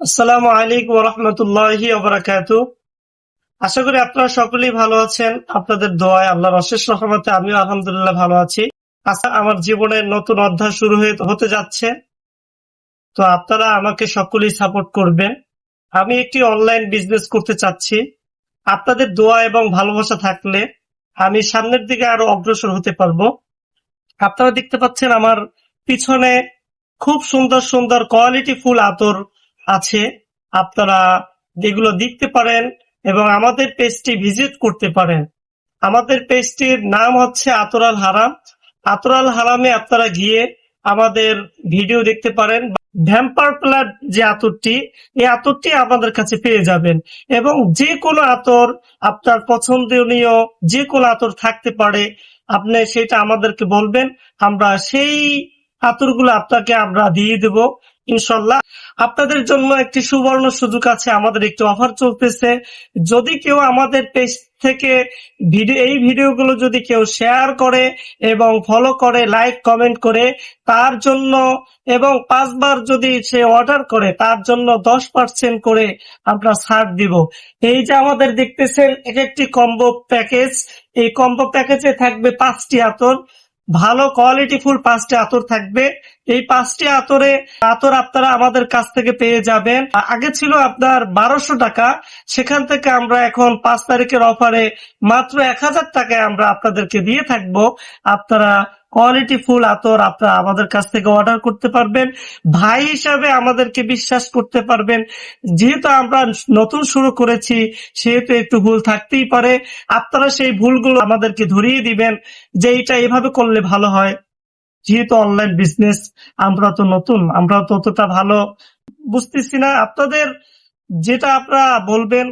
আসসালামু আলাইকুম ওয়া রাহমাতুল্লাহি ওয়া বারাকাতুহু। আশা করি আপনারা সকলেই ভালো আছেন। আপনাদের দোয়ায় আল্লাহর অশেষ রহমতে আমিও আলহামদুলিল্লাহ ভালো আছি। আচ্ছা, আমার জীবনের নতুন অধ্যায় শুরু হতে যাচ্ছে। তো আপনারা আমাকে সকলেই সাপোর্ট করবেন। আমি একটি অনলাইন বিজনেস করতে চাচ্ছি। আপনাদের দোয়া এবং ভালোবাসা থাকলে আমি সামনের দিকে আরো অগ্রসর হতে পারবো। আপনারা দেখতে পাচ্ছেন আমার পিছনে খুব সুন্দর সুন্দর কোয়ালিটি ফুল আতর আছে। আপনারা যেগুলো দেখতে পারেন এবং আমাদের পেজটি ভিজিট করতে পারেন। আমাদের পেজটির নাম হচ্ছে আতরাল হারাম। আতরাল হারামে আপনারা গিয়ে আমাদের ভিডিও দেখতে পারেন। ভ্যাম্পার প্লাট যে আতরটি, এই আতরটি আমাদের কাছে পেয়ে যাবেন এবং যে কোনো আতর আপনার পছন্দনীয় যে কোনো আতর থাকতে পারে, আপনি সেটা আমাদেরকে বলবেন, আমরা সেই আতরগুলো আপনাকে আমরা দিয়ে দেব ইনশাল্লাহ। আপনাদের জন্য একটি সুবর্ণ সুযোগ আছে, আমাদের একটি অফার চলতেছে। যদি কেউ আমাদের পেজ থেকে এই ভিডিওগুলো যদি কেউ শেয়ার করে এবং ফলো করে, লাইক কমেন্ট করে, তার জন্য এবং 5 বার যদি সে অর্ডার করে তার জন্য 10% করে আমরা ছাড় দিব। এই যে আমাদের দেখতেছেন এক একটি কম্বো প্যাকেজ, এই কম্বো প্যাকেজে থাকবে 5টি আতর, ভালো কোয়ালিটি ফুল 5টি আতর থাকবে। এই 5টি আতর আপনারা আমাদের কাছ থেকে পেয়ে যাবেন। আগে ছিল আপনার 1200 টাকা, সেখান থেকে আমরা এখন 5 তারিখের অফারে মাত্র 1000 টাকায় আমরা আপনাদেরকে দিয়ে থাকবো। আপনারা কোয়ালিটি ফুল আতর আপনারা আমাদের কাছ থেকে অর্ডার করতে পারবেন। ভাই হিসাবে আমাদেরকে বিশ্বাস করতে পারবেন। যেহেতু আমরা নতুন শুরু করেছি, সেহেতু একটু ভুল থাকতেই পারে। আপনারা সেই ভুলগুলো আমাদেরকে ধরিয়ে দিবেন যে এটা এভাবে করলে ভালো হয়। যেহেতু অনলাইন বিজনেস, আমরা তো নতুন, আমরা তো অতটা ভালো বুঝতেছি না। আপনাদের যেটা আপনারা বলবেন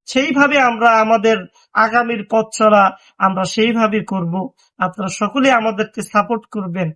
সেইভাবে আমরা আমাদের আগামীর পথ চলা আমরা সেইভাবে করব। আপনারা সকলে আমাদেরকে সাপোর্ট করবেন।